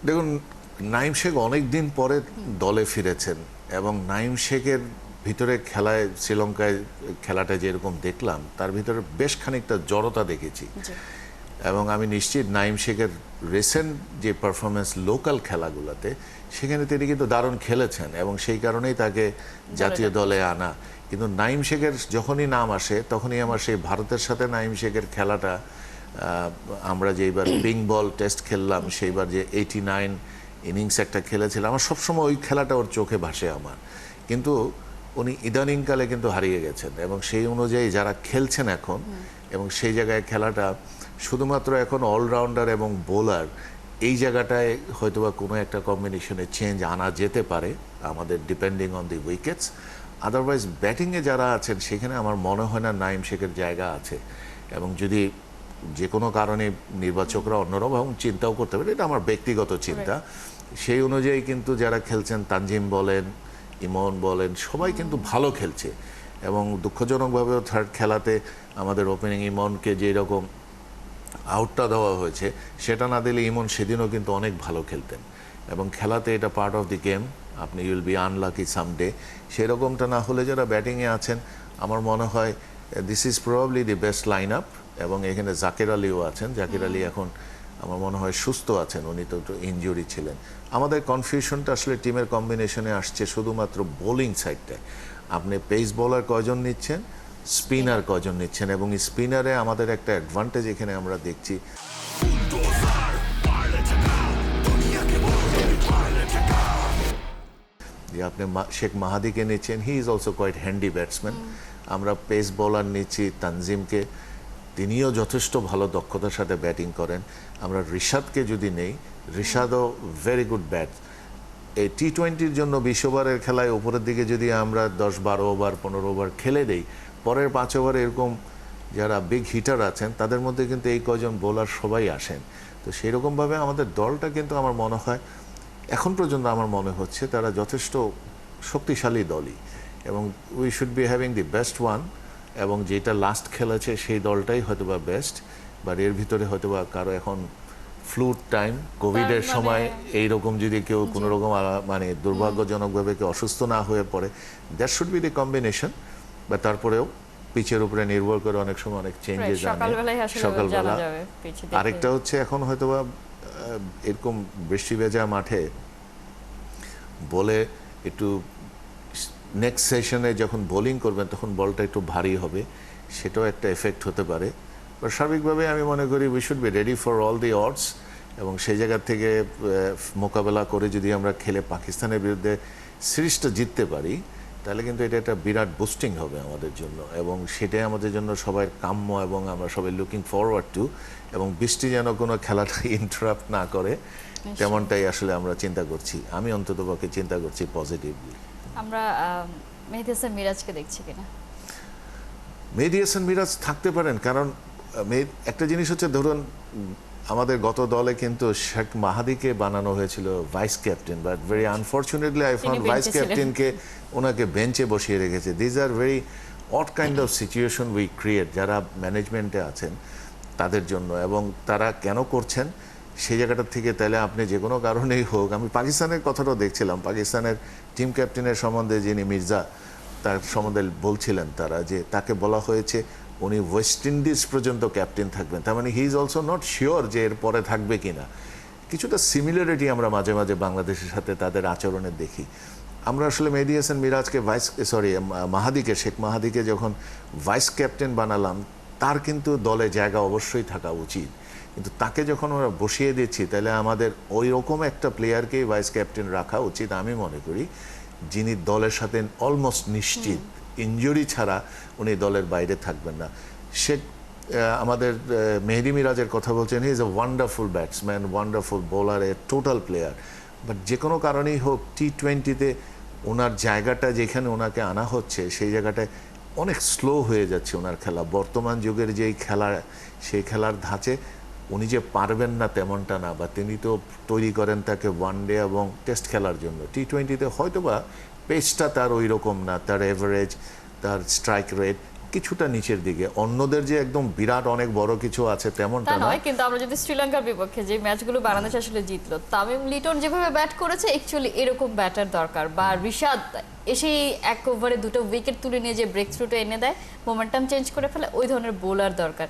দেখুন, নাইম শেখ অনেক দিন পরে দলে ফিরেছেন এবং নাইম শেখের ভিতরে খেলায়, শ্রীলঙ্কায় খেলাটা যেরকম দেখলাম তার ভিতরে বেশ খানিকটা জড়তা দেখেছি। এবং আমি নিশ্চিত নাইম শেখের রিসেন্ট যে পারফরমেন্স লোকাল খেলাগুলোতে, সেখানে তিনি কিন্তু দারুণ খেলেছেন এবং সেই কারণেই তাকে জাতীয় দলে আনা। কিন্তু নাইম শেখের যখনই নাম আসে তখনই আমার সেই ভারতের সাথে নাইম শেখের খেলাটা, আমরা যেইবার পিং বল টেস্ট খেললাম, সেইবার যে 89 ইনিংস একটা খেলেছিলাম, আমার সবসময় ওই খেলাটা ওর চোখে ভাসে আমার। কিন্তু উনি ইদানিংকালে কিন্তু হারিয়ে গেছেন এবং সেই অনুযায়ী যারা খেলছেন এখন, এবং সেই জায়গায় খেলাটা শুধুমাত্র এখন অলরাউন্ডার এবং বোলার, এই জায়গাটায় হয়তোবা কোনো একটা কম্বিনেশনে চেঞ্জ আনা যেতে পারে আমাদের, depending on the wickets. Otherwise ব্যাটিংয়ে যারা আছেন সেখানে আমার মনে হয় না নাইম শেখের জায়গা আছে। এবং যদি যে কোনো কারণে নির্বাচকরা অন্যরকম চিন্তাও করতে পারে, এটা আমার ব্যক্তিগত চিন্তা, সেই অনুযায়ী কিন্তু যারা খেলছেন, তানজিম বলেন, ইমন বলেন, সবাই কিন্তু ভালো খেলছে। এবং দুঃখজনকভাবেও থার্ড খেলাতে আমাদের ওপেনিং ইমনকে যে রকম আউটটা দেওয়া হয়েছে, সেটা না দিলে ইমন সেদিনও কিন্তু অনেক ভালো খেলতেন। এবং খেলাতে এটা পার্ট অফ দি গেম, আপনি উইল বি আনলাকি সামডে। সেরকমটা না হলে যারা ব্যাটিংয়ে আছেন, আমার মনে হয় this is probably the best line up. এবং এখানে জাকির আলীও আছেন। জাকির আলী এখন আমার মনে হয় সুস্থ আছেন, উনি তো একটু ইনজুরি ছিলেন। আমাদের কনফিউশনটা আসলে টিমের কম্বিনেশনে আসছে শুধুমাত্র বোলিং সাইডটায়। আপনি পেস বোলার কয়জন নিচ্ছেন, স্পিনার কয়জন নিচ্ছেন, এবং স্পিনারে আমাদের একটা অ্যাডভান্টেজ এখানে আমরা দেখছি। যে আপনি শেখ মাহাদিকে নিচ্ছেন, he is also quite handy batsman. আমরা পেস বোলার নিচ্ছি তানজিমকে, তিনিও যথেষ্ট ভালো দক্ষতার সাথে ব্যাটিং করেন। আমরা রিশাদকে যদি নেই, রিশাদও ভেরি গুড ব্যাট। এই টি-20-র জন্য 20 ওভারের খেলায় উপরের দিকে যদি আমরা 10-12 ওভার 15 ওভার খেলে দেই, পরের 5 ওভারে এরকম যারা বিগ হিটার আছেন তাদের মধ্যে কিন্তু এই কয়জন বোলার সবাই আসেন। তো সেরকমভাবে আমাদের দলটা কিন্তু আমার মনে হয়, এখন পর্যন্ত আমার মনে হচ্ছে তারা যথেষ্ট শক্তিশালী দলই, এবং we should be having the best one. এবং যেটা লাস্ট খেলেছে সেই দলটাই হয়তোবা বেস্ট, বাট এর ভিতরে হয়তোবা কারো এখন ফ্লুট টাইম, কোভিডের সময় এইরকম যদি কেউ কোনো রকম মানে দুর্ভাগ্যজনকভাবে কেউ অসুস্থ না হয়ে পড়ে, that should be the combination. বা তারপরেও পিচের উপরে নির্ভর করে অনেক সময় অনেক চেঞ্জেস আনে সকালবেলা। আরেকটা হচ্ছে এখন হয়তোবা এরকম বৃষ্টি ভেজা মাঠে বলে একটু নেক্সট সেশনে যখন বোলিং করবেন তখন বলটা একটু ভারী হবে, সেটাও একটা এফেক্ট হতে পারে। বাট সার্বিকভাবে আমি মনে করি we should be ready for all the ods. এবং সেই জায়গা থেকে মোকাবেলা করে যদি আমরা খেলে পাকিস্তানের বিরুদ্ধে সিরিজটা জিততে পারি, তাহলে কিন্তু এটা একটা বিরাট বুস্টিং হবে আমাদের জন্য, এবং সেটাই আমাদের জন্য সবাই কাম্য, এবং আমরা সবাই লুকিং ফরওয়ার্ড টু। এবং বৃষ্টি যেন কোনো খেলাটা ইন্টারাপ্ট না করে, তেমনটাই আসলে আমরা চিন্তা করছি। আমি অন্ততপক্ষে চিন্তা করছি পজিটিভলি। আমরা মেহেদী হাসান মিরাজকে দেখছি কিনা? মেহেদী হাসান মিরাজ থাকতে পারেন, কারণ একটা জিনিস হচ্ছে, ধরুন আমাদের গত দলে কিন্তু শেখ মাহাদিকে বানানো হয়েছিল vice captain, but very unfortunately I found vice ক্যাপ্টেনকে ওনাকে বেঞ্চে বসিয়ে রেখেছে। These are very odd kind of situation we create যারা ম্যানেজমেন্টে আছেন তাদের জন্য। এবং তারা কেন করছেন সেই জায়গাটার থেকে, তাহলে আপনি যে কোনো কারণেই হোক, আমি পাকিস্তানের কথাটাও দেখছিলাম, পাকিস্তানের টিম ক্যাপ্টেনের সম্বন্ধে যিনি মির্জা, তার সম্বন্ধে বলছিলেন তারা যে তাকে বলা হয়েছে উনি ওয়েস্ট ইন্ডিজ পর্যন্ত ক্যাপ্টেন থাকবেন, তার মানে হি ইজ অলসো নট শিওর যে এর পরে থাকবে কিনা। কিছুটা সিমিলারিটি আমরা মাঝে মাঝে বাংলাদেশের সাথে তাদের আচরণে দেখি। আমরা আসলে মেহেদী হাসান মিরাজকে মাহাদিকে, শেখ মাহাদিকে যখন ভাইস ক্যাপ্টেন বানালাম, তার কিন্তু দলে জায়গা অবশ্যই থাকা উচিত, কিন্তু তাকে যখন আমরা বসিয়ে দিচ্ছি, তাহলে আমাদের ওই রকম একটা প্লেয়ারকেই ভাইস ক্যাপ্টেন রাখা উচিত আমি মনে করি, যিনি দলের সাথে অলমোস্ট নিশ্চিত ইনজুরি ছাড়া উনি দলের বাইরে থাকবেন না। আমাদের মেহেদী মিরাজের কথা বলছেন, he is a wonderful batsman, wonderful bowler, A total player. But যে কোনো কারণেই হোক, টি-20-তে ওনার জায়গাটা যেখানে ওনাকে আনা হচ্ছে, সেই জায়গাটায় অনেক স্লো হয়ে যাচ্ছে ওনার খেলা। বর্তমান যুগের যেই খেলা, সেই খেলার ধাঁচে উনি যে পারবেন না তেমনটা না, বা তিনি তো তৈরি করেন তাকে ওয়ানডে এবং টেস্ট খেলার জন্য। টি-20-তে হয়তো বা পেসটা তার ওই রকম না, তার এভারেজ, তার স্ট্রাইক রেট কিছুটা নিচের দিকে। অন্যদের যে একদম বিরাট অনেক বড় কিছু আছে তা তেমনটা না। নয়, কিন্তু আমরা যদি শ্রীলঙ্কার বিপক্ষে যে ম্যাচগুলো বাংলাদেশ আসলে জিতলো, তামিম লিটন যেভাবে ব্যাট করেছে অ্যাকচুয়ালি এরকম ব্যাটার দরকার, বা রিশাদ এসেই এক ওভারে 2টা উইকেট তুলে নিয়ে যে ব্রেক থ্রুটা এনে দেয়, মোমেন্টাম চেঞ্জ করে ফেলে, ওই ধরনের বোলার দরকার।